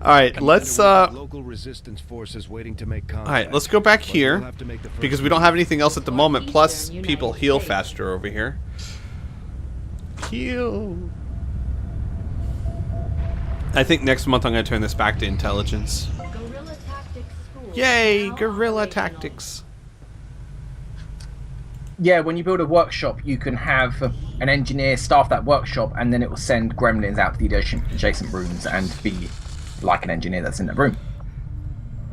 All right, let's local resistance forces waiting to make contact. all right, let's go back here because we don't have anything else at the moment. Plus, people heal faster over here. Heal. I think next month I'm going to turn this back to intelligence. Yay, guerrilla tactics. Yeah, when you build a workshop, you can have an engineer staff that workshop, and then it will send gremlins out to the adjacent rooms and be like an engineer that's in the room.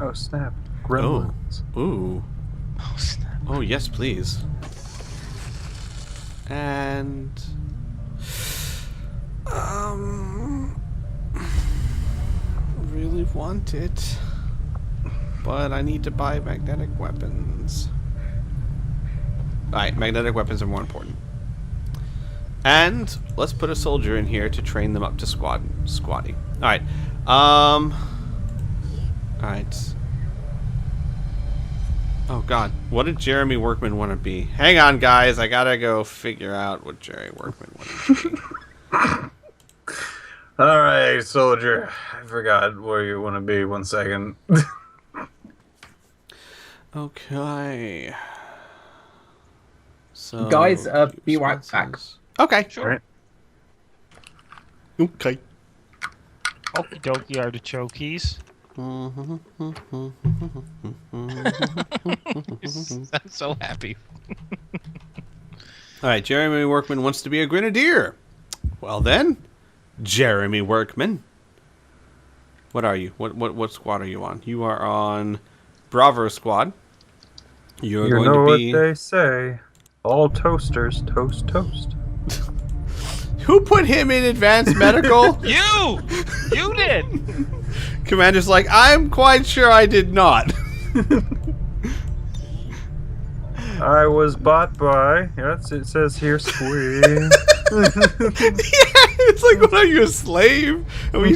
Oh snap! Gremlins. Oh, ooh. Oh snap! Oh yes, please. And really want it, but I need to buy magnetic weapons. Alright, magnetic weapons are more important. And let's put a soldier in here to train them up to squatty. Alright. Alright. Oh god, what did Jeremy Workman want to be? Hang on guys, I gotta go figure out what Jerry Workman wanted to be. Alright, soldier. I forgot where you want to be. 1 second. Okay. So, Guys, be right back. Okay. Sure. Right. Okay. Okie dokie artichokes. I'm so happy. Alright, Jeremy Workman wants to be a grenadier. Well then, Jeremy Workman. What are you? What squad are you on? You are on Bravo squad. You're going know to be... what they say. All toasters toast toast. Who put him in advanced medical? You! You did! Commander's like, I'm quite sure I did not. I was bought by. Yes, it says here, Squee. Yeah, it's like, what are you, a slave? Are we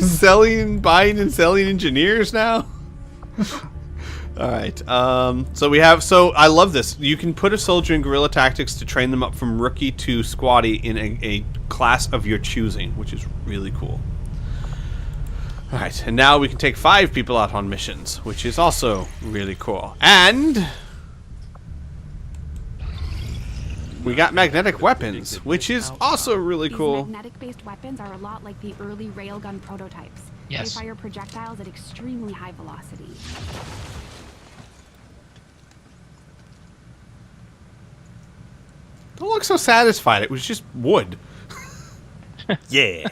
buying and selling engineers now? Alright, so I love this. You can put a soldier in guerrilla tactics to train them up from rookie to squatty in a class of your choosing, which is really cool. Alright, and now we can take 5 people out on missions, which is also really cool. And we got magnetic weapons, which is also really cool. These magnetic-based weapons are a lot like the early railgun prototypes. Yes. They fire projectiles at extremely high velocity. Don't look so satisfied. It was just wood. Yeah.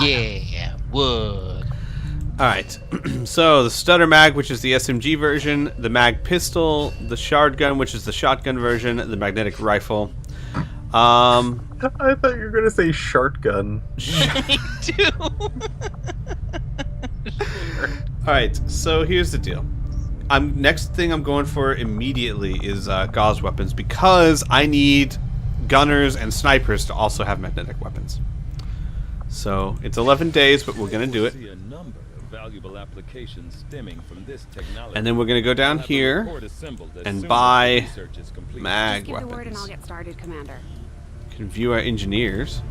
Yeah, wood. Alright. So, the stutter mag, which is the SMG version, the mag pistol, the shard gun, which is the shotgun version, the magnetic rifle. I thought you were going to say shotgun. Me too. Alright, so here's the deal. Next thing I'm going for immediately is gauze weapons, because I need gunners and snipers to also have magnetic weapons. So it's 11 days, but we're gonna do it. And then we're gonna go down here and buy mag Just give the word and weapons. I'll get started, Commander. Can view our engineers.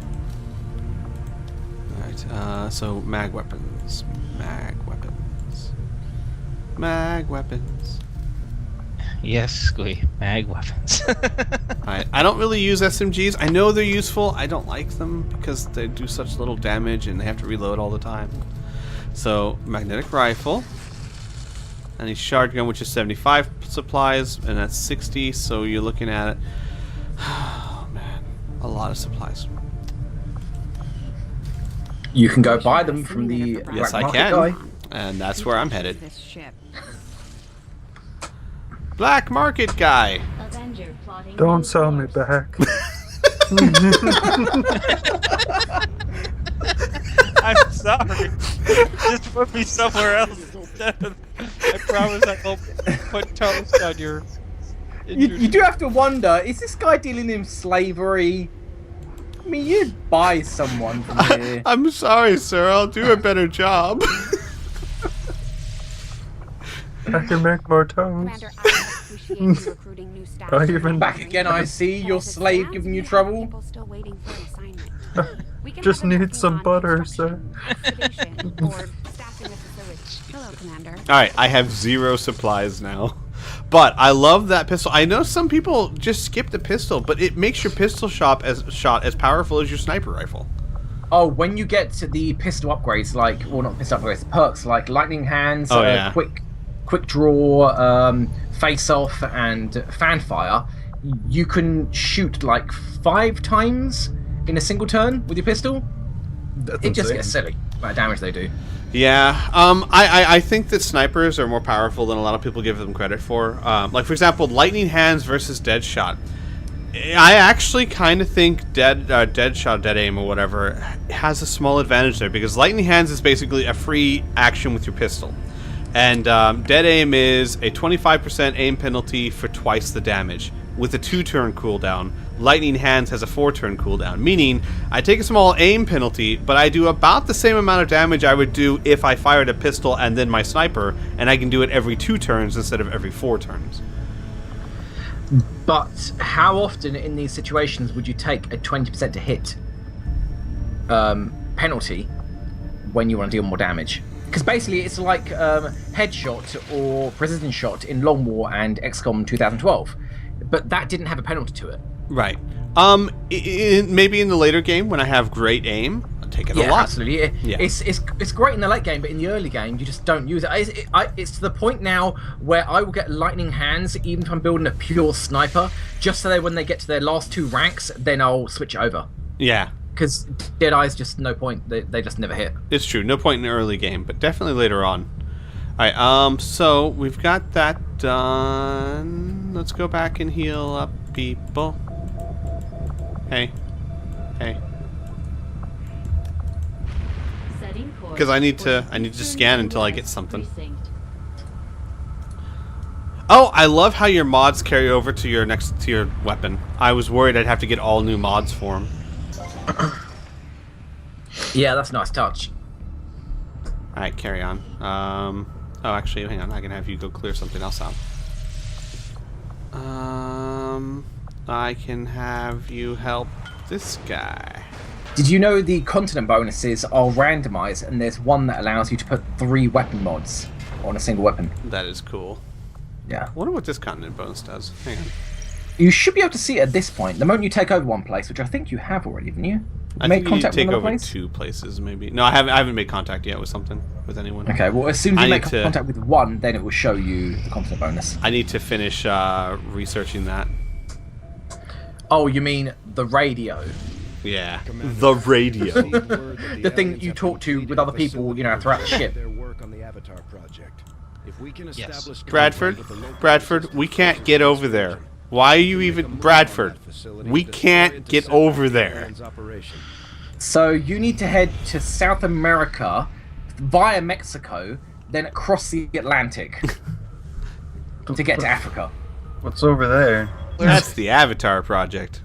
Alright, so mag weapons. Mag weapons. Mag weapons. Yes, Squee. Mag weapons. I don't really use SMGs. I know they're useful. I don't like them because they do such little damage and they have to reload all the time. So, magnetic rifle. And a shard gun, which is 75 supplies, and that's 60, so you're looking at it. Oh, man. A lot of supplies. You can go buy them from the Yes, black I market can. guy. And that's where I'm headed. This ship. Black market guy. Don't sell me back. I'm sorry. Just put me somewhere else instead. I promise I won't put toast on your... You do have to wonder, is this guy dealing in slavery? I mean, you'd buy someone from here. I'm sorry, sir. I'll do a better job. I can make more toast. Commander, I appreciate you recruiting new staff. I even- Back again, I see your slave giving you trouble. People still waiting for an assignment. We can Just have a need some meeting on butter, sir. construction, excavation, or staffing Hello, Commander. All right, I have 0 supplies now. But I love that pistol. I know some people just skip the pistol, but it makes your pistol shot as powerful as your sniper rifle. Oh, when you get to the pistol upgrades, like, well, not pistol upgrades, perks like lightning hands, yeah. quick draw, face off, and fanfire, you can shoot like 5 times in a single turn with your pistol. That's It just insane. gets silly about damage they do. Yeah, I think that snipers are more powerful than a lot of people give them credit for. Like, for example, lightning hands versus dead shot. I actually kind of think dead shot, dead aim, or whatever, has a small advantage there, because lightning hands is basically a free action with your pistol. And dead aim is a 25% aim penalty for twice the damage, with a 2-turn cooldown. Lightning hands has a 4-turn cooldown, meaning I take a small aim penalty, but I do about the same amount of damage I would do if I fired a pistol and then my sniper, and I can do it every 2 turns instead of every 4 turns. But how often in these situations would you take a 20% to hit penalty when you want to deal more damage? Because basically it's like headshot or precision shot in Long War and XCOM 2012, but that didn't have a penalty to it. Right. Maybe in the later game when I have great aim, I'll take it a lot. Absolutely. Yeah. It's great in the late game, but in the early game you just don't use it. It's to the point now where I will get lightning hands even if I'm building a pure sniper, just so that when they get to their last 2 ranks, then I'll switch it over. Yeah. Because Deadeye's just no point. They just never hit. It's true. No point in the early game, but definitely later on. Alright, so we've got that done. Let's go back and heal up people. Hey. Because I need to scan until I get something. Oh, I love how your mods carry over to your weapon. I was worried I'd have to get all new mods for them. Yeah, that's a nice touch. Alright, carry on. Oh, actually, hang on. I can have you go clear something else out. I can have you help this guy. Did you know the continent bonuses are randomized, and there's one that allows you to put 3 weapon mods on a single weapon? That is cool. Yeah. I wonder what this continent bonus does. Hang on. You should be able to see it at this point. The moment you take over one place, which I think you have already, haven't you? I Made think you need to contact with take another over place? 2 places, maybe. No, I haven't made contact yet with anyone. Okay, well, as soon as I you make need to- contact with one, then it will show you the continent bonus. I need to finish researching that. Oh, you mean the radio? Yeah. The radio. The thing you talk to with other people, you know, throughout the ship. Their work on the Avatar project. If we can establish Bradford, we can't get over there. Why are you even... Bradford, we can't get over there. So you need to head to South America via Mexico, then across the Atlantic to get to Africa. What's over there? That's the Avatar project.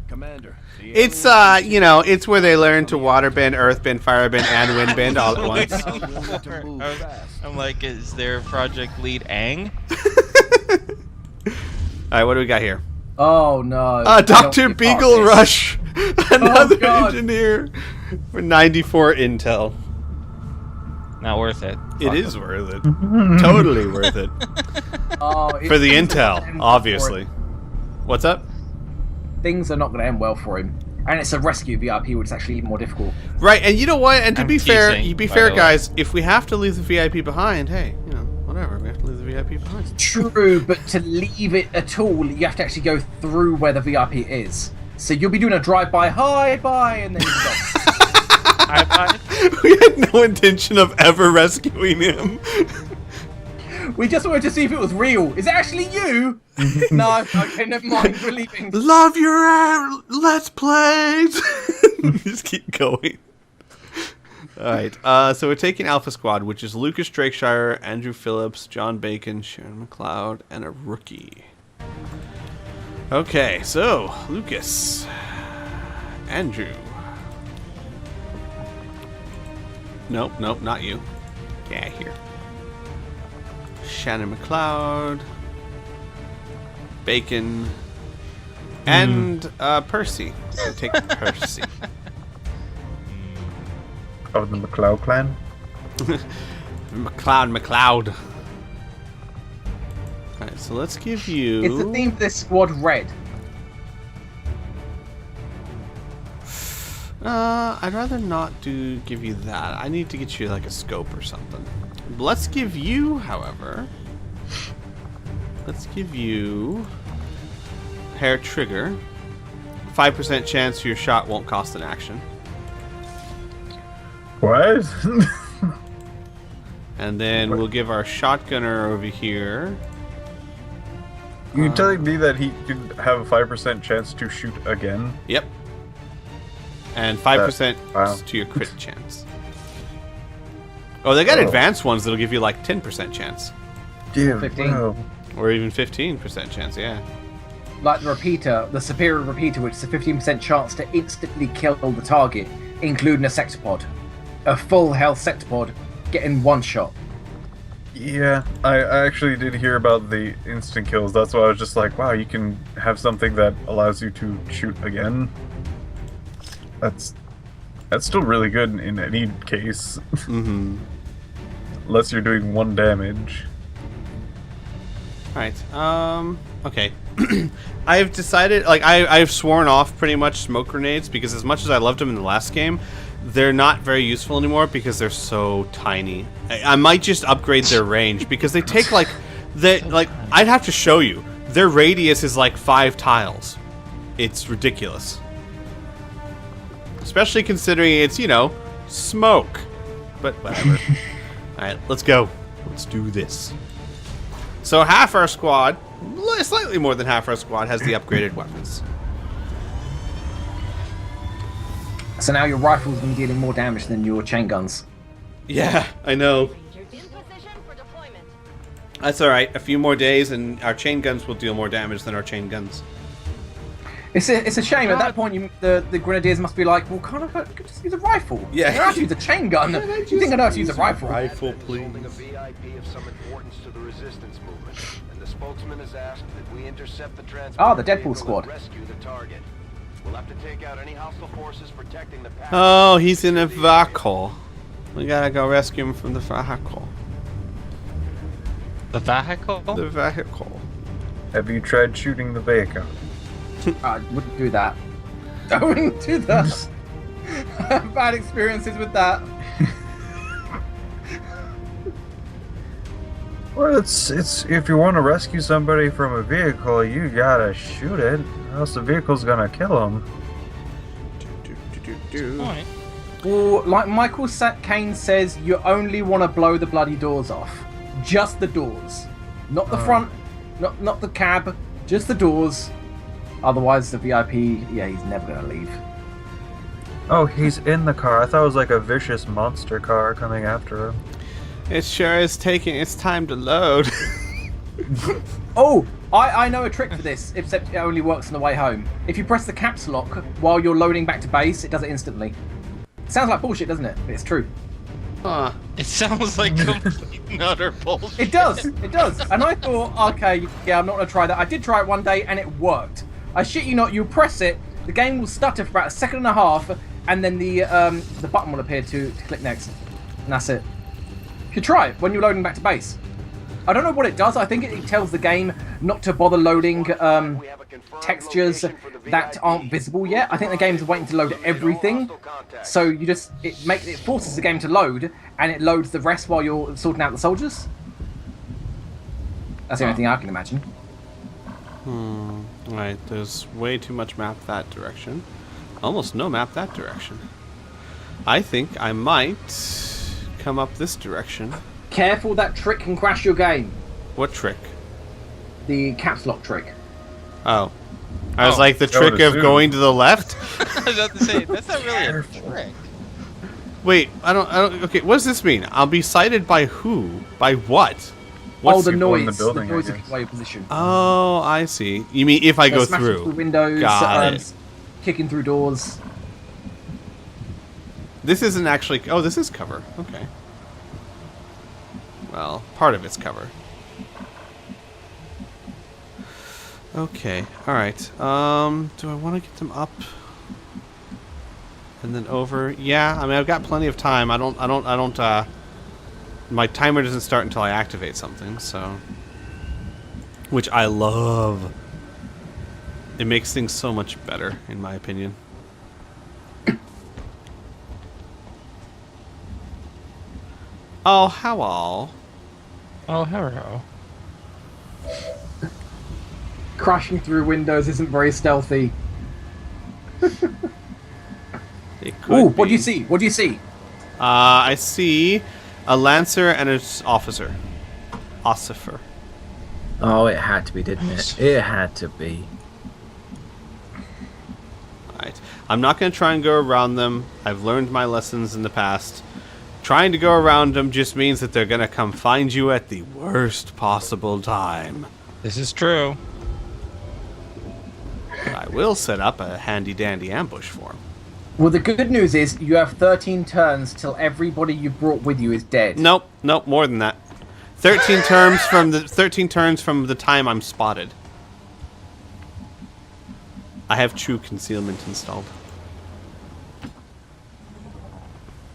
Commander. It's, you know, it's where they learn to waterbend, earthbend, firebend, and windbend all at once. I'm like, is there Project Lead Aang? Alright, what do we got here? Oh no. Dr. Beagle Rush! Another God. engineer for 94 intel. Not worth it. It is worth it. Totally worth it. For the intel, obviously. What's up? Things are not going to end well for him. And it's a rescue VIP, which is actually even more difficult. Right, and you know what? And to I'm be fair, teasing, be by fair, the way. guys, if we have to leave the VIP behind, hey, you know, whatever, we have to leave the VIP behind. True, but to leave it at all, you have to actually go through where the VIP is. So you'll be doing a drive-by, hi, bye, and then you go. We had no intention of ever rescuing him. We just wanted to see if it was real. Is it actually you? No, okay, never mind, we're leaving. Love your Let's Plays! Just keep going. Alright, so we're taking Alpha Squad, which is Lucas Drakeshire, Andrew Phillips, John Bacon, Sharon McLeod, and a rookie. Okay, so, Lucas. Andrew. Nope, not you. Yeah, here. Shannon McLeod. Bacon. And Percy. So take Percy. Of the McLeod clan? McLeod. Alright, so let's give you... Is the theme for this squad red? I'd rather not give you that. I need to get you like a scope or something. Let's give you, however... Let's give you... Hair trigger. 5% chance your shot won't cost an action. What? And then we'll give our shotgunner over here... You telling me that he could have a 5% chance to shoot again? Yep. And 5% wow. to your crit chance. Oh, they got advanced ones that'll give you like 10% chance. Damn, 15. wow. Or even 15% chance, yeah. Like the repeater, the superior repeater, which is a 15% chance to instantly kill the target, including a sectopod. A full health sectopod getting one shot. Yeah, I actually did hear about the instant kills. That's why I was just like, wow, you can have something that allows you to shoot again. That's still really good in any case. Mm-hmm. Unless you're doing 1 damage. Alright, okay. I've decided, like, I've sworn off pretty much smoke grenades because as much as I loved them in the last game, they're not very useful anymore because they're so tiny. I might just upgrade their range because they take like I'd have to show you. Their radius is like 5 tiles. It's ridiculous. Especially considering it's, you know, smoke. But whatever. Alright, let's go. Let's do this. So half our squad, slightly more than half our squad, has the upgraded weapons. So now your rifle's going to be dealing more damage than your chain guns. Yeah, I know. That's alright. A few more days and our chain guns will deal more damage than our chain guns. It's a shame. At that point, the grenadiers must be like, well, can't I just use a rifle? Yeah. I know how to use a chain gun. Do you think I know how to use a rifle? Rifle, please. Holding a VIP of some importance to the resistance movement, and the spokesman has asked that we intercept the transport. The Deadpool vehicle squad. and rescue the target. We'll have to take out any hostile forces protecting the path. Oh, he's in a vehicle. We gotta go rescue him from the vehicle. The vehicle? The vehicle. Have you tried shooting the vehicle? I wouldn't do that. I wouldn't do that. I have bad experiences with that. Well, it's if you want to rescue somebody from a vehicle, you gotta shoot it, or else the vehicle's gonna kill them. Point. Well, like Michael Caine says, you only want to blow the bloody doors off. Just the doors. Not the front, not the cab, just the doors. Otherwise, the VIP, yeah, he's never going to leave. Oh, he's in the car. I thought it was like a vicious monster car coming after him. It sure is taking its time to load. Oh, I know a trick for this, except it only works on the way home. If you press the caps lock while you're loading back to base, it does it instantly. Sounds like bullshit, doesn't it? But it's true. It sounds like complete and utter bullshit. It does, it does. And I thought, okay, yeah, I'm not going to try that. I did try it one day and it worked. I shit you not, you press it, the game will stutter for about 1.5 seconds, and then the button will appear to click next. And that's it. You should try it when you're loading back to base. I don't know what it does. I think it tells the game not to bother loading textures that aren't visible yet. I think the game's waiting to load everything. So you just it forces the game to load, and it loads the rest while you're sorting out the soldiers. That's the only thing I can imagine. Right, there's way too much map that direction. Almost no map that direction. I think I might come up this direction. Careful, that trick can crash your game. What trick? The caps lock trick. Oh. I was like, the I would trick of assume. going to the left? I was about to say, that's not really a trick. Wait, I don't, okay, what does this mean? I'll be sighted by who? By what? The people in noise. the building, the noise I of guess. your position. Oh, I see. You mean if I go Smashing through? windows, Got it. kicking through doors. This isn't actually, oh, this is cover. Okay. Well, part of it's cover. Okay, alright. Do I want to get them up? And then over? Yeah, I mean, I've got plenty of time. I don't my timer doesn't start until I activate something, so... Which I love. It makes things so much better, in my opinion. Oh, hello. Oh, hello. Crashing through windows isn't very stealthy. It could Ooh, what do be. you see? What do you see? I see a Lancer and an officer. Ossifer. Oh, it had to be, didn't it? It had to be. Alright. I'm not going to try and go around them. I've learned my lessons in the past. Trying to go around them just means that they're going to come find you at the worst possible time. This is true. But I will set up a handy-dandy ambush for them. Well, the good news is you have 13 turns till everybody you brought with you is dead. Nope, more than that. 13 turns from the time I'm spotted. I have true concealment installed.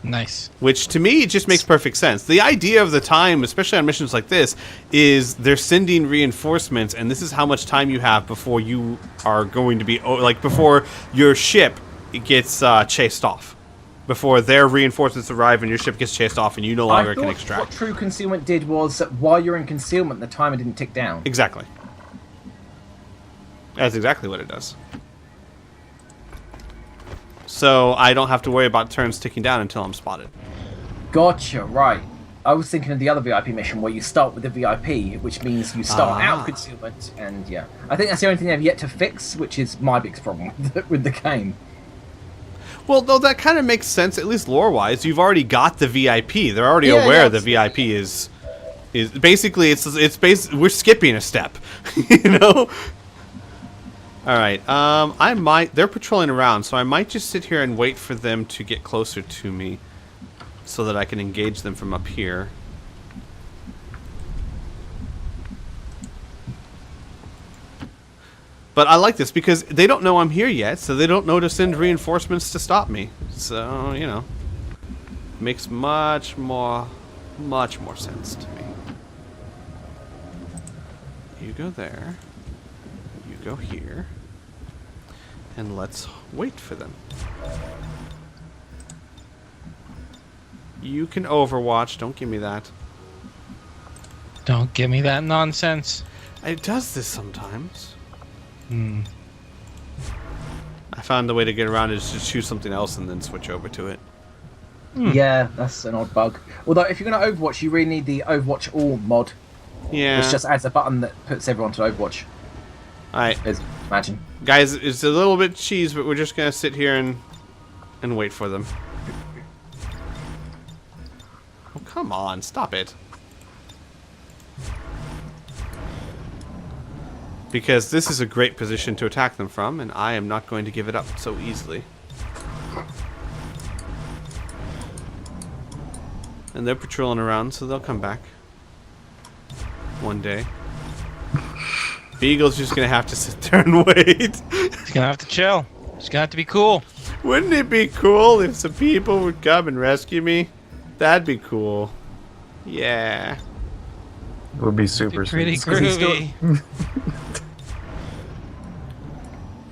Nice. Which, to me, it just makes perfect sense. The idea of the time, especially on missions like this, is they're sending reinforcements, and this is how much time you have before you are going to be... Like, before your ship gets chased off. Before their reinforcements arrive and your ship gets chased off and you no longer can extract. What true concealment did was that while you're in concealment, the timer didn't tick down. Exactly. That's exactly what it does. So I don't have to worry about turns ticking down until I'm spotted. Gotcha, right. I was thinking of the other VIP mission where you start with the VIP, which means you start out concealment, and yeah. I think that's the only thing they've yet to fix, which is my biggest problem with the game. Well, though that kind of makes sense, at least lore-wise. You've already got the VIP. They're already aware the VIP is basically we're skipping a step, you know. All right, they're patrolling around, so I might just sit here and wait for them to get closer to me, so that I can engage them from up here. But I like this because they don't know I'm here yet, so they don't know to send reinforcements to stop me. So, you know, makes much more sense to me. You go there. You go here. And let's wait for them. You can overwatch. Don't give me that. Don't give me that nonsense. It does this sometimes. Hmm. I found the way to get around it is to choose something else and then switch over to it. Yeah, that's an odd bug. Although, if you're going to Overwatch, you really need the Overwatch All mod. Yeah. Which just adds a button that puts everyone to Overwatch. Alright. Imagine. Guys, it's a little bit cheese, but we're just going to sit here and wait for them. Oh, come on. Stop it. Because this is a great position to attack them from, and I am not going to give it up so easily. And they're patrolling around, so they'll come back. One day. Beagle's just gonna have to sit there and wait. He's gonna have to chill. He's gonna have to be cool. Wouldn't it be cool if some people would come and rescue me? That'd be cool. Yeah. It would be super Pretty sweet. groovy.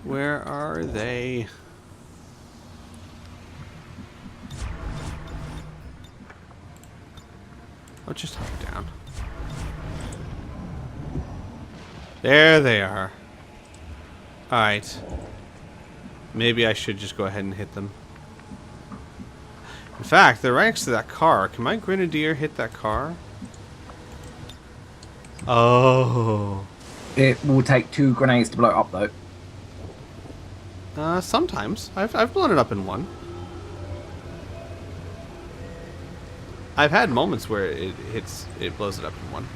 Where are they? Oh, just hop down. There they are. Alright. Maybe I should just go ahead and hit them. In fact, they're right next to that car. Can my grenadier hit that car? Oh. It will take 2 grenades to blow it up, though. Sometimes. I've blown it up in one. I've had moments where it blows it up in one.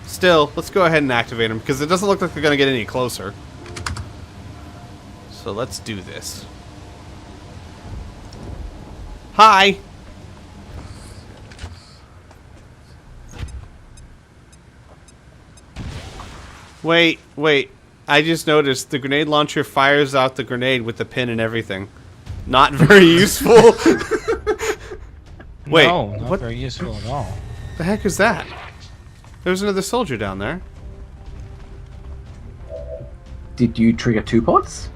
Still, let's go ahead and activate them, because it doesn't look like they're going to get any closer. So let's do this. Hi! Wait. I just noticed the grenade launcher fires out the grenade with the pin and everything. Not very useful. Wait, No, not very useful at all. The heck is that? There's another soldier down there. Did you trigger 2 pods?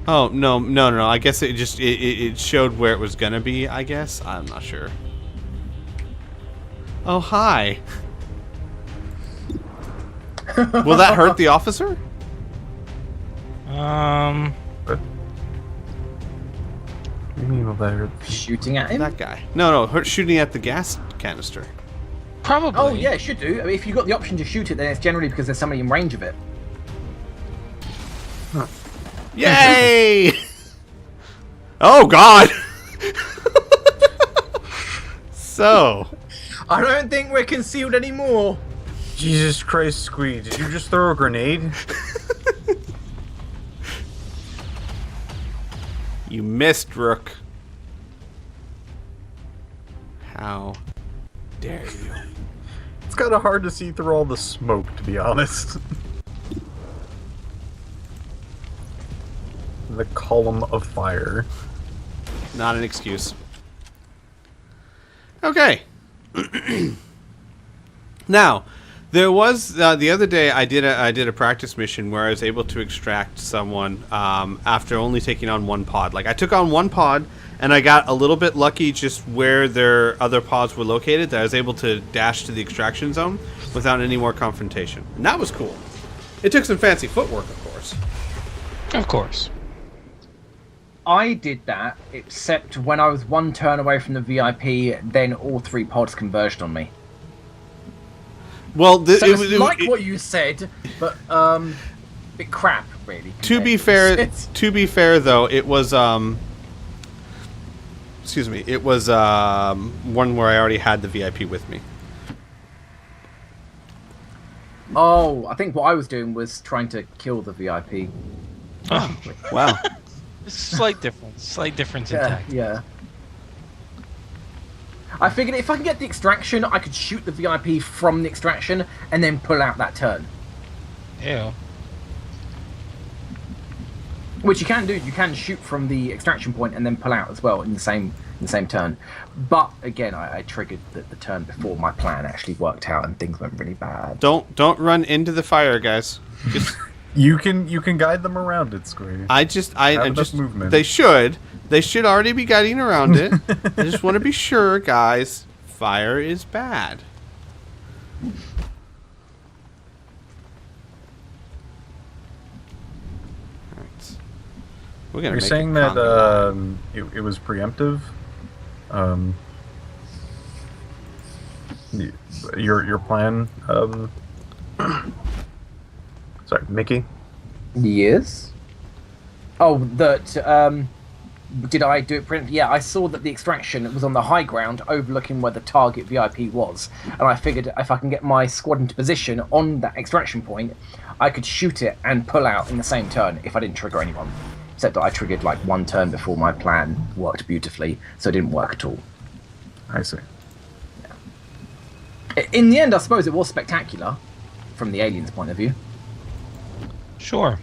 Oh, no. I guess it just it showed where it was gonna be, I guess. I'm not sure. Oh, hi. Will that hurt the officer? What do you mean by that? Shooting at him? That guy. No, shooting at the gas canister. Probably. Oh yeah, it should do. I mean, if you've got the option to shoot it, then it's generally because there's somebody in range of it. Yay! Oh God! So, I don't think we're concealed anymore. Jesus Christ, Squee, did you just throw a grenade? you missed, Rook. How dare you? It's kind of hard to see through all the smoke, to be honest. The column of fire. Not an excuse. Okay. Now, there was the other day I did a practice mission where I was able to extract someone after only taking on 1 pod. Like I took on 1 pod and I got a little bit lucky just where their other pods were located that I was able to dash to the extraction zone without any more confrontation. And that was cool. It took some fancy footwork, of course. Of course. I did that, except when I was 1 turn away from the VIP, then all 3 pods converged on me. Well, So it's like what you said, but bit crap, really. To be fair though, it was excuse me, it was one where I already had the VIP with me. Oh, I think what I was doing was trying to kill the VIP. Oh, Wow. slight difference in Yeah, tactics. yeah. I figured if I can get the extraction, I could shoot the VIP from the extraction and then pull out that turn. Ew. Which you can do. You can shoot from the extraction point and then pull out as well in the same turn. But again, I triggered the turn before my plan actually worked out and things went really bad. Don't run into the fire, guys. Just, You can guide them around it, Squee. I Have enough just movement. They should already be guiding around it. I just want to be sure, guys. Fire is bad. Alright. We're gonna You're make saying a that combo. it was preemptive? Your plan? Sorry, Mickey? Yes. Oh, that. Did I do it? Yeah, I saw that the extraction was on the high ground, overlooking where the target VIP was, and I figured if I can get my squad into position on that extraction point, I could shoot it and pull out in the same turn if I didn't trigger anyone. Except that I triggered like 1 turn before my plan worked beautifully, so it didn't work at all. I see. In the end, I suppose it was spectacular, from the aliens' point of view. Sure.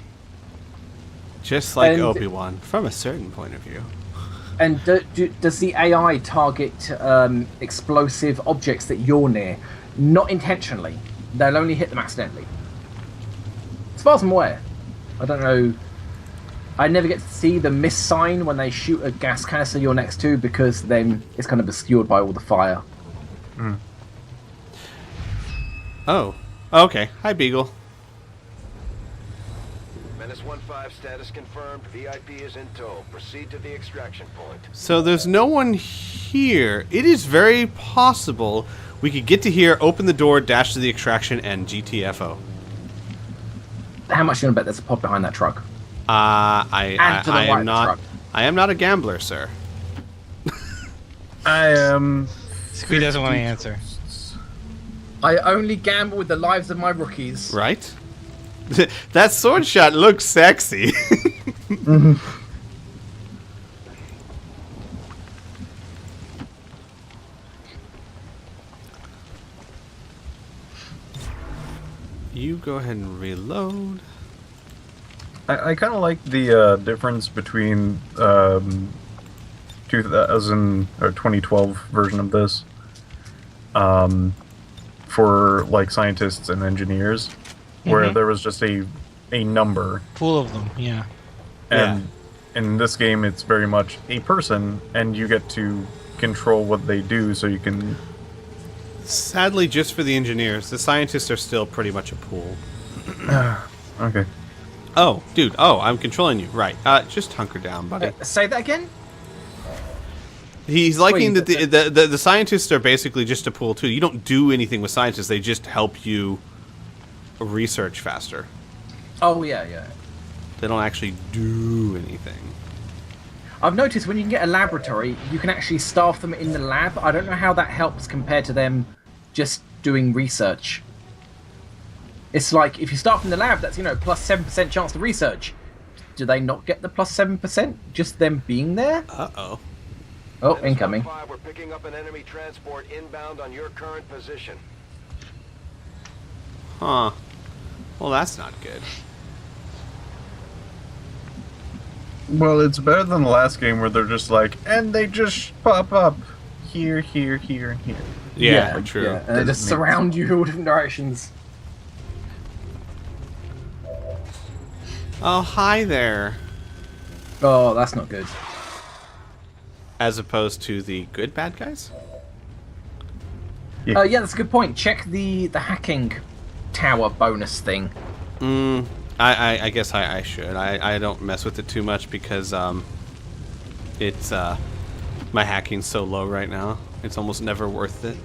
Just like and- Obi-Wan, from a certain point of view. And does the AI target explosive objects that you're near? Not intentionally. They'll only hit them accidentally. As far as I'm aware. I don't know. I never get to see the miss sign when they shoot a gas canister you're next to because then it's kind of obscured by all the fire. Oh. Okay. Hi, Beagle. Menace 1-5 status confirmed. VIP is in tow. Proceed to the extraction point. So there's no one here. It is very possible we could get to here, open the door, dash to the extraction, and GTFO. How much are you gonna bet there's a pod behind that truck? I And to the right am of the not. truck. I am not a gambler, sir. I am. Squee doesn't want to answer. I only gamble with the lives of my rookies. Right? That sword shot looks sexy. You go ahead and reload. I kind of like the difference between 2000 or 2012 version of this. for like scientists and engineers, where there was just a number. Pool of them, yeah. And in this game, it's very much a person, and you get to control what they do, so you can. Sadly, just for the engineers, the scientists are still pretty much a pool. Okay. Oh, dude. Oh, I'm controlling you. Right. Just hunker down, buddy. Say that again? He's liking Wait, that the scientists are basically just a pool too. You don't do anything with scientists; they just help you research faster. Oh, yeah. They don't actually do anything. I've noticed when you can get a laboratory, you can actually staff them in the lab. I don't know how that helps compared to them just doing research. It's like, if you staff in the lab, that's, plus 7% chance to research. Do they not get the plus 7%? Just them being there? Uh-oh. Oh, incoming. 5, we're picking up an enemy transport inbound on your current position. Huh. Well, that's not good. Well, it's better than the last game where they're just like, and they just pop up here, here, here, and here. Yeah, true. Yeah. And they just surround you all different directions. Oh, hi there. Oh, that's not good. As opposed to the good bad guys? Yeah, that's a good point. Check the hacking tower bonus thing. I guess I should. I don't mess with it too much because it's my hacking's so low right now. It's almost never worth it.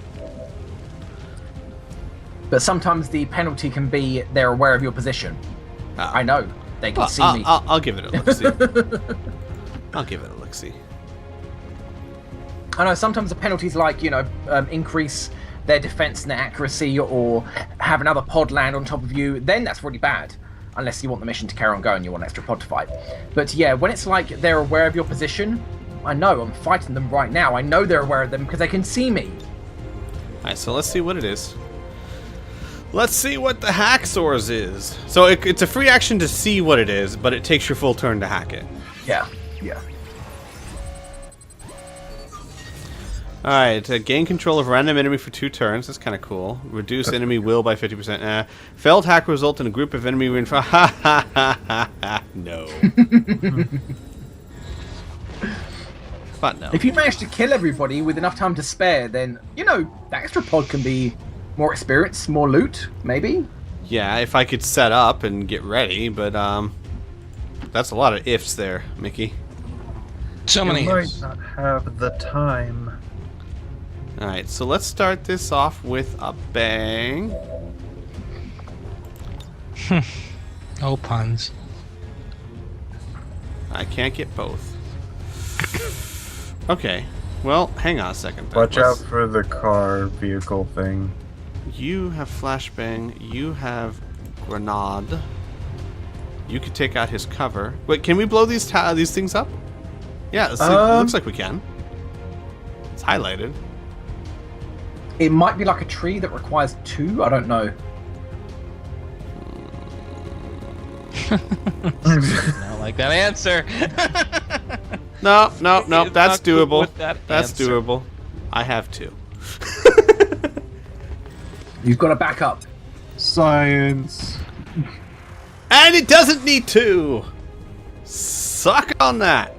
But sometimes the penalty can be they're aware of your position. Oh. I know. They can see me. I'll give it a look-see. I'll give it a look-see. I know sometimes the penalties like, increase their defense and their accuracy or have another pod land on top of you, then that's really bad. Unless you want the mission to carry on going, you want an extra pod to fight. But yeah, when it's like they're aware of your position, I know, I'm fighting them right now. I know they're aware of them because they can see me. Alright, so let's see what it is. Let's see what the hacksaws is. So it's a free action to see what it is, but it takes your full turn to hack it. Yeah. Alright, gain control of random enemy for 2 turns. That's kind of cool. Reduce enemy will by 50%. Failed hack will result in a group of enemy reinforcements. Ha ha ha ha ha. No. But no. If you manage to kill everybody with enough time to spare, then, the extra pod can be more experience, more loot, maybe? Yeah, if I could set up and get ready, but that's a lot of ifs there, Mickey. So many. You might not have the time. Alright, so let's start this off with a bang. Oh, puns. I can't get both. Okay, well, hang on a second. then. Watch out for the car vehicle thing. You have flashbang, you have grenade. You could take out his cover. Wait, can we blow these things up? Yeah, it looks like we can. It's highlighted. It might be like a tree that requires 2, I don't know. Not like that answer. No, It's that's not good doable. with that That's answer. doable. I have 2. You've got to back up. Science. And it doesn't need 2! Suck on that!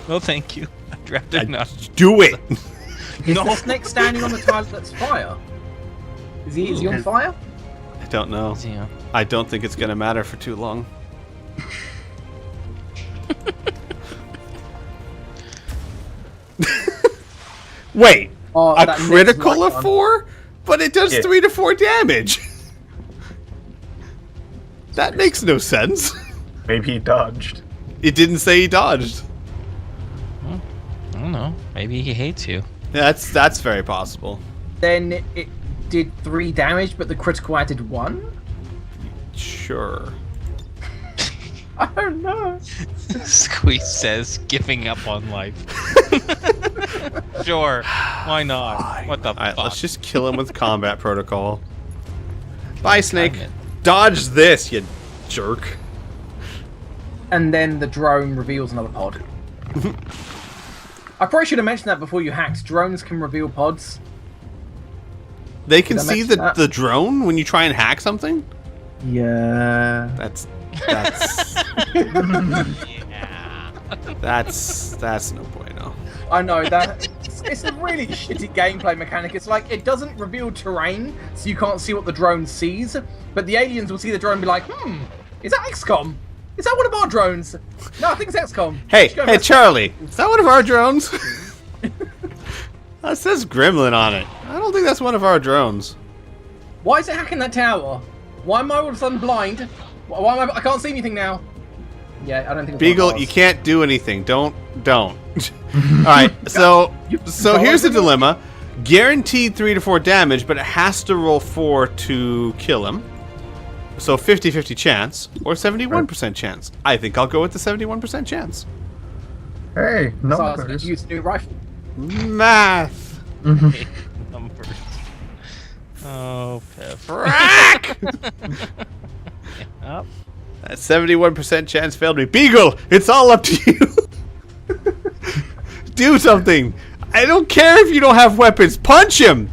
No, thank you. I'd rather not. Do it! Is the snake standing on the tile that's fire? Is he on fire? I don't know. Yeah. I don't think it's gonna matter for too long. Wait, Oh, a that next critical light of one. 4? But it does 3 to 4 damage! That makes no sense. Maybe he dodged. It didn't say he dodged. I don't know. Maybe he hates you. That's very possible. Then it did 3 damage, but the critical added 1? Sure. I don't know. Squeeze says giving up on life. Sure. Why not? What the Alright, fuck? let's just kill him with combat protocol. Bye, Snake. Damn it. Dodge this, you jerk. And then the drone reveals another pod. I probably should have mentioned that before you hacked. Drones can reveal pods. They can Did I see mention that? the drone when you try and hack something? Yeah. That's Yeah. that's no bueno. I know that. It's a really shitty gameplay mechanic. It's like it doesn't reveal terrain, so you can't see what the drone sees. But the aliens will see the drone and be like, is that Xcom? Is that one of our drones? No, I think it's Xcom. Hey, Let's go hey, invest- Charlie, is that one of our drones? That says Gremlin on it. I don't think that's one of our drones. Why is it hacking that tower? Why am I all of a sudden blind? Why am I can't see anything now. Yeah, I don't think it's one Beagle, of ours. you can't do anything. Don't. All right, so here's the dilemma. Guaranteed 3 to 4 damage, but it has to roll 4 to kill him. So 50-50 chance, or 71% chance. I think I'll go with the 71% chance. Hey, So I was going numbers. to use a new rifle. Math. Numbers. Oh, Pep. Frack! Yep. That 71% chance failed me. Beagle, it's all up to you. Do something. I don't care if you don't have weapons. Punch him.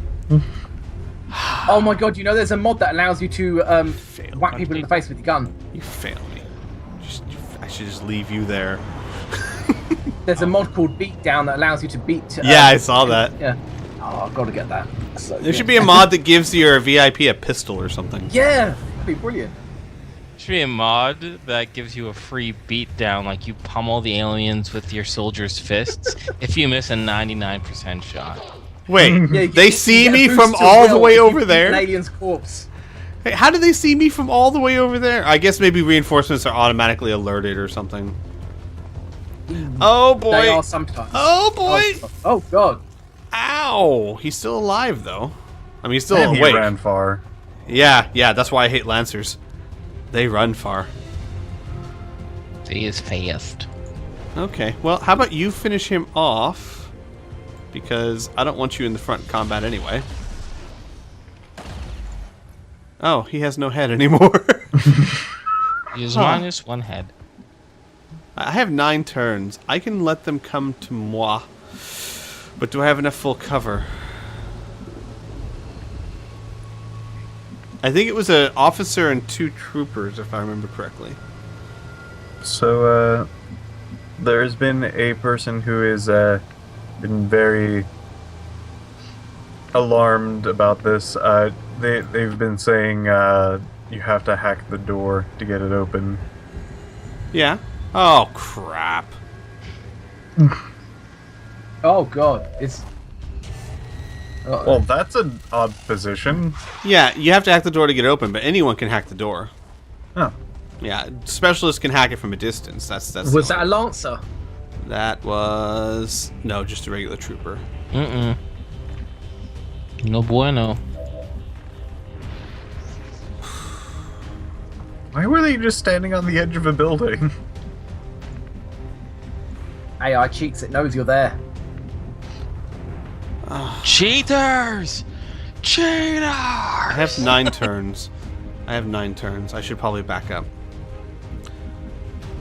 Oh my god, you know there's a mod that allows you to whack people in the face with your gun. You failed me. I should just leave you there. There's a mod called Beatdown that allows you to beat... Yeah, I saw that. Yeah. Oh, I've got to get that. So, There should be a mod that gives your VIP a pistol or something. Yeah, that'd be brilliant. Should be a mod that gives you a free beatdown, like you pummel the aliens with your soldier's fists if you miss a 99% shot. Wait, Yeah, they see get a me boost from to all the will way if you over beat there? An alien's corpse. Hey, how do they see me from all the way over there? I guess maybe reinforcements are automatically alerted or something. Oh boy. They are sometimes. Oh boy. Oh god. Ow. He's still alive though. I mean, he's still And he awake. ran far. Yeah, that's why I hate Lancers. They run far. He is fast. Okay, well, how about you finish him off? Because I don't want you in the front combat anyway. Oh, he has no head anymore. He is minus 1 head. I have 9 turns. I can let them come to moi. But do I have enough full cover? I think it was an officer and 2 troopers, if I remember correctly. So, there's been a person who has been very alarmed about this. They've been saying you have to hack the door to get it open. Yeah? Oh, crap. Oh god. It's... Uh-oh. Well, that's an odd position. Yeah, you have to hack the door to get it open, but anyone can hack the door. Oh. Yeah, specialists can hack it from a distance. That's Was that a Lancer? That was... No, just a regular trooper. Mm-mm. No bueno. Why were they just standing on the edge of a building? AI cheats, it knows you're there. Cheaters! Cheaters! I have 9 turns. I should probably back up.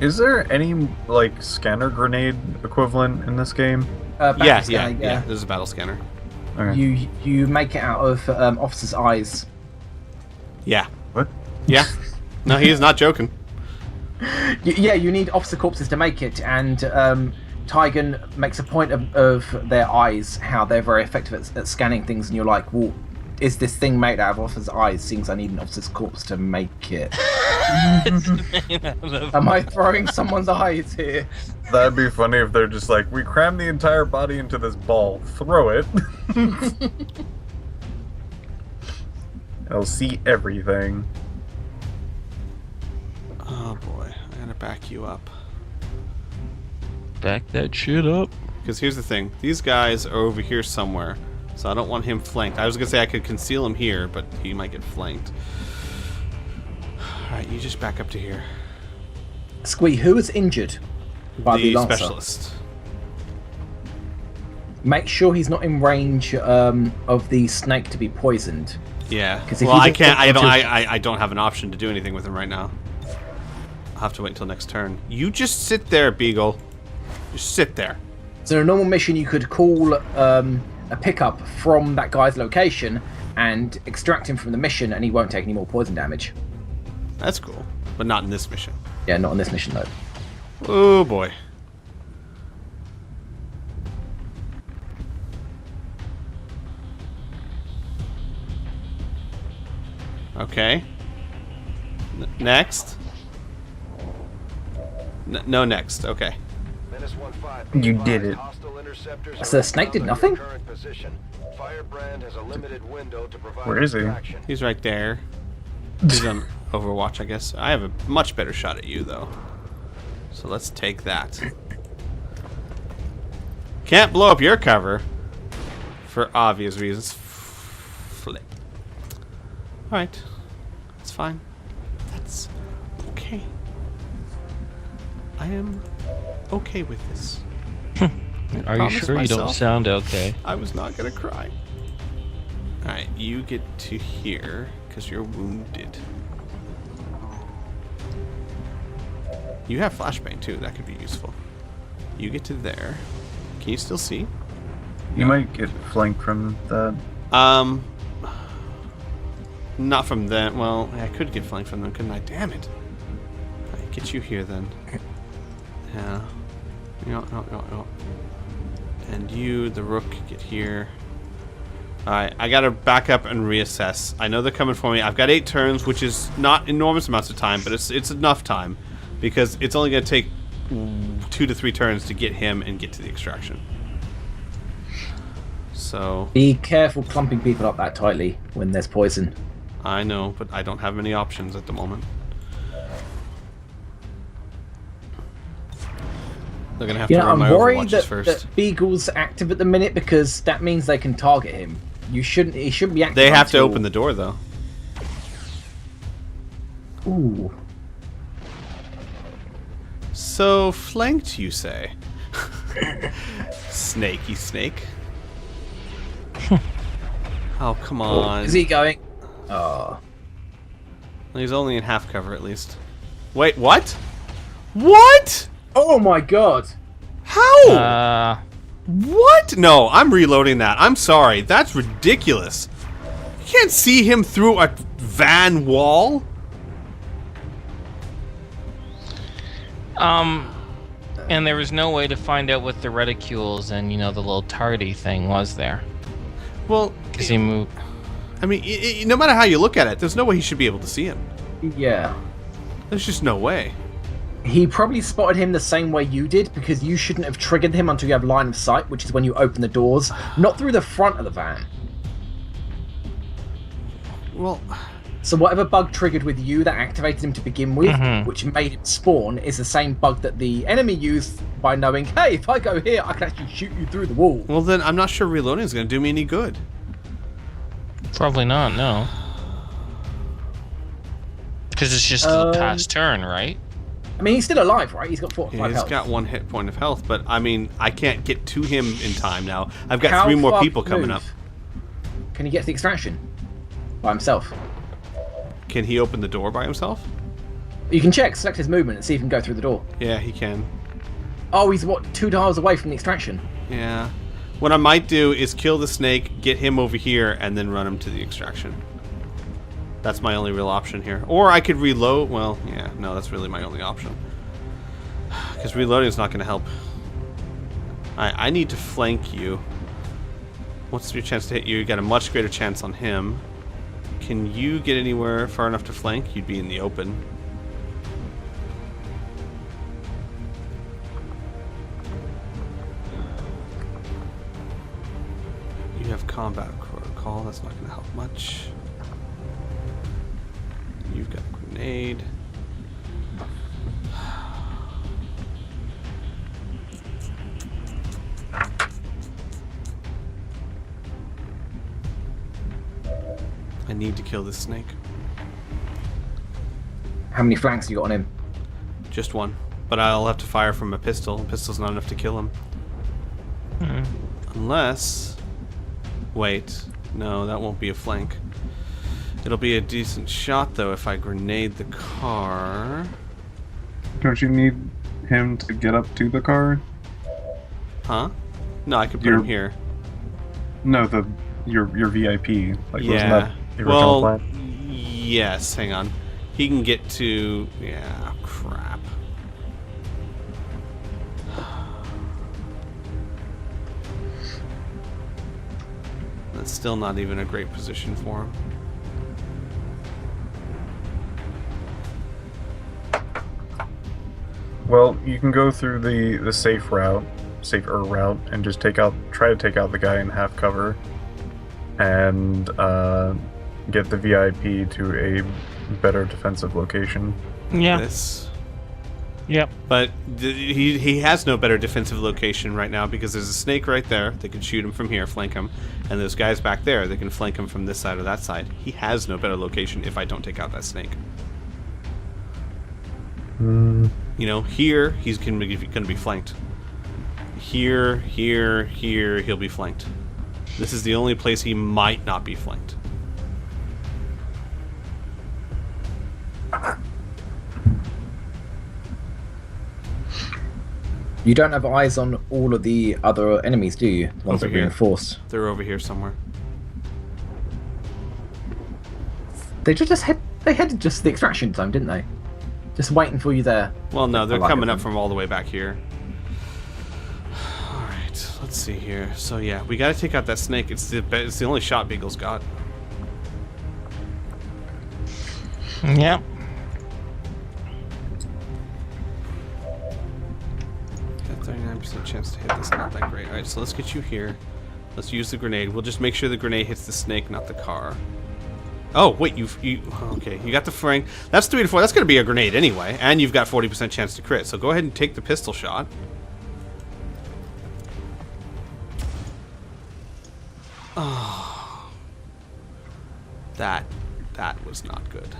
Is there any, like, scanner grenade equivalent in this game? Battle Yeah, scanner, yeah. There's a battle scanner. Okay. You make it out of officers' eyes. Yeah. What? Yeah. No, he is not joking. Yeah, you need officer corpses to make it, and Tygan makes a point of their eyes, how they're very effective at scanning things, and you're like, well, is this thing made out of officer's eyes, seeing as I need an officer's corpse to make it? Am I throwing someone's eyes here? That'd be funny if they're just like, we cram the entire body into this ball, throw it. I'll see everything. Oh boy, I gotta back you up. Back that shit up. Because here's the thing, these guys are over here somewhere, so I don't want him flanked. I was gonna say I could conceal him here, but he might get flanked. Alright, you just back up to here. Squee, who was injured by the Lancer? Specialist. Make sure he's not in range of the snake to be poisoned. Yeah. 'Cause if Well, you I just can't. don't I don't have an option to do anything with him right now. I'll have to wait until next turn. You just sit there, Beagle. Just sit there. So in a normal mission, you could call a pickup from that guy's location and extract him from the mission, and he won't take any more poison damage. That's cool, but not in this mission. Yeah, not on this mission though. Oh boy. Okay. Next. No, next. Okay. Menace 1-5, You did it. hostile interceptors So the are snake did found nothing? in your current position. Firebrand has a limited window to provide Where is he? extraction. He's right there. He's on Overwatch, I guess. I have a much better shot at you, though. So let's take that. Can't blow up your cover. For obvious reasons. Flip. Alright. That's fine. That's okay. I am okay with this. Are you promise sure you don't myself sound okay? I was not gonna cry. Alright, you get to here, because you're wounded. You have flashbang too, that could be useful. You get to there. Can you still see? You might get flanked from that. Not from that. Well, I could get flanked from them, couldn't I? Damn it. Alright, get you here then. Yeah. No. And you, the rook, get here. Alright, I gotta back up and reassess. I know they're coming for me. I've got 8 turns, which is not enormous amounts of time, but it's enough time. Because it's only gonna take 2 to 3 turns to get him and get to the extraction. So... Be careful clumping people up that tightly when there's poison. I know, but I don't have many options at the moment. They're gonna have to run I'm my worried Overwatches that, first. that Beagle's active at the minute because that means they can target him. He shouldn't be active. They have to until... open the door, though. Ooh. So, flanked, you say? Snaky snake. Oh, come on. Is he going? Oh. He's only in half cover, at least. Wait, what? What? Oh my god. How? What? No, I'm reloading that. I'm sorry. That's ridiculous. You can't see him through a van wall? And there was no way to find out what the reticules and, the little tardy thing was there. Well, Because he moved. I mean, no matter how you look at it, there's no way he should be able to see him. Yeah. There's just no way. He probably spotted him the same way you did because you shouldn't have triggered him until you have line of sight, which is when you open the doors, not through the front of the van. Well, So whatever bug triggered with you that activated him to begin with, which made him spawn, is the same bug that the enemy used by knowing, hey, if I go here, I can actually shoot you through the wall. well then I'm not sure reloading is going to do me any good. Probably not, no. Because it's just the past turn, right? I mean, he's still alive, right? He's got 4 or 5 Yeah, he's health. got 1 hit point of health, but I mean, I can't get to him in time now. I've got How 3 more far people can he coming move? up. Can he get to the extraction by himself? Can he open the door by himself? You can check, select his movement, and see if he can go through the door. Yeah, he can. Oh, he's what, 2 tiles away from the extraction? Yeah. What I might do is kill the snake, get him over here, and then run him to the extraction. That's my only real option here. Or I could reload. Well, yeah, no, that's really my only option. Because reloading is not going to help. I need to flank you. What's your chance to hit you? You got a much greater chance on him. Can you get anywhere far enough to flank? You'd be in the open. You have combat protocol. That's not going to help much. You've got a grenade. I need to kill this snake. How many flanks you got on him? Just 1. But I'll have to fire from a pistol. A pistol's not enough to kill him. Unless... Wait. No, that won't be a flank. It'll be a decent shot, though, if I grenade the car. Don't you need him to get up to the car? Huh? No, I could put him here. No, your VIP. Like, wasn't Yeah. that the original Well, plan? yes. Hang on. He can get to. Yeah. Crap. That's still not even a great position for him. Well, you can go through the safer route, and just try to take out the guy in half cover, and get the VIP to a better defensive location. Yeah. This. Yep. But he has no better defensive location right now because there's a snake right there. They can shoot him from here, flank him. And there's guys back there. They can flank him from this side or that side. He has no better location if I don't take out that snake. You know, here, he's going to be flanked. Here, he'll be flanked. This is the only place he might not be flanked. You don't have eyes on all of the other enemies, do you? The ones Over that are here. reinforced. They're over here somewhere. They headed just to the extraction zone, didn't they? Just waiting for you there. Well, no, they're I like coming it up then. from all the way back here. Alright, let's see here. So, yeah, we gotta take out that snake. It's the only shot Beagle's got. Yep. Got 39% chance to hit. That's not that great. Alright, so let's get you here. Let's use the grenade. We'll just make sure the grenade hits the snake, not the car. Oh, wait, you okay, you got the frank. That's 3 to 4. That's going to be a grenade anyway. And you've got 40% chance to crit. So go ahead and take the pistol shot. Oh. That was not good.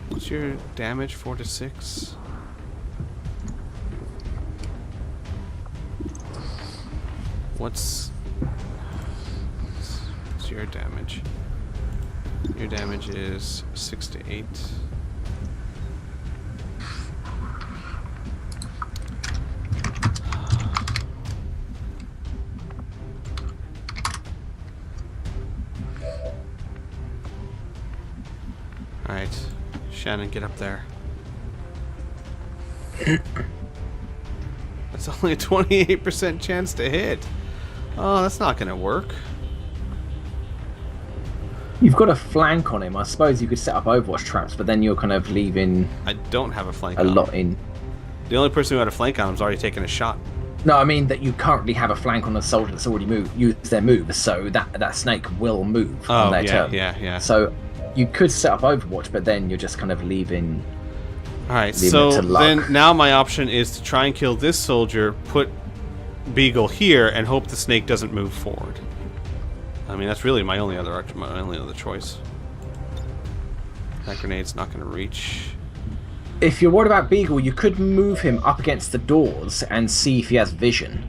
What's your damage? 4 to 6? What's your damage? Your damage is 6 to 8. Alright. Shannon, get up there. That's only a 28% chance to hit. Oh, that's not gonna work. You've got a flank on him. I suppose you could set up Overwatch traps, but then you're kind of leaving I don't have a flank a on. lot in. The only person who had a flank on him has already taken a shot. No, I mean that you currently have a flank on a soldier that's already used their move, so that snake will move on their turn. yeah. So you could set up Overwatch, but then you're just kind of leaving. Alright, leave it so to luck. then now my option is to try and kill this soldier, put Beagle here, and hope the snake doesn't move forward. I mean, that's really my only other choice. That grenade's not going to reach. If you're worried about Beagle, you could move him up against the doors and see if he has vision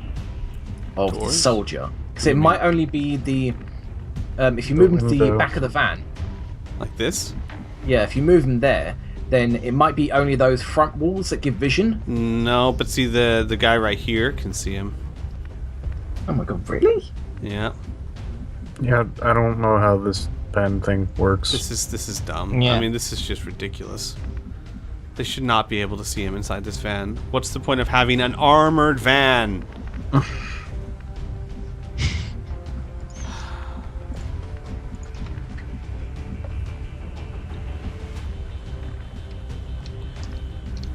of the Doors? soldier. Because it might only be the... if you move him to the windows. back of the van, Like this? yeah, if you move him there, then it might be only those front walls that give vision. No, but see the guy right here can see him. Oh my god, really? Yeah. Yeah, I don't know how this pen thing works. This is dumb. Yeah. I mean, this is just ridiculous. They should not be able to see him inside this van. What's the point of having an armored van?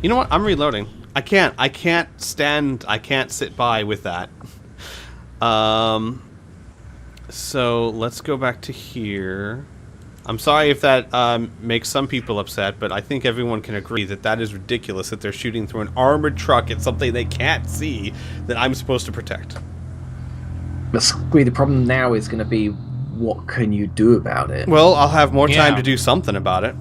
You know what? I'm reloading. I can't sit by with that. So let's go back to here. I'm sorry if that makes some people upset, but I think everyone can agree that that is ridiculous that they're shooting through an armored truck at something they can't see that I'm supposed to protect. But Squee, the problem now is going to be, what can you do about it? Well, I'll have more time Yeah. to do something about it.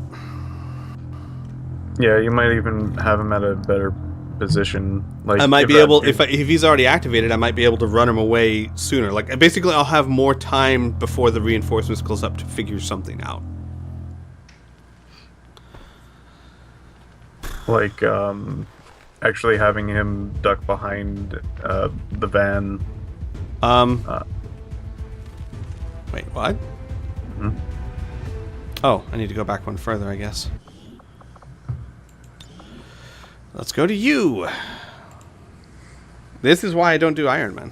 Yeah, you might even have him at a better position. Like I might if be that- able, if he's already activated, I might be able to run him away sooner. Like, basically, I'll have more time before the reinforcements close up to figure something out. like actually having him duck behind the van. Wait, what? Mhm. Oh, I need to go back one further, I guess. Let's go to you. This is why I don't do Iron Man.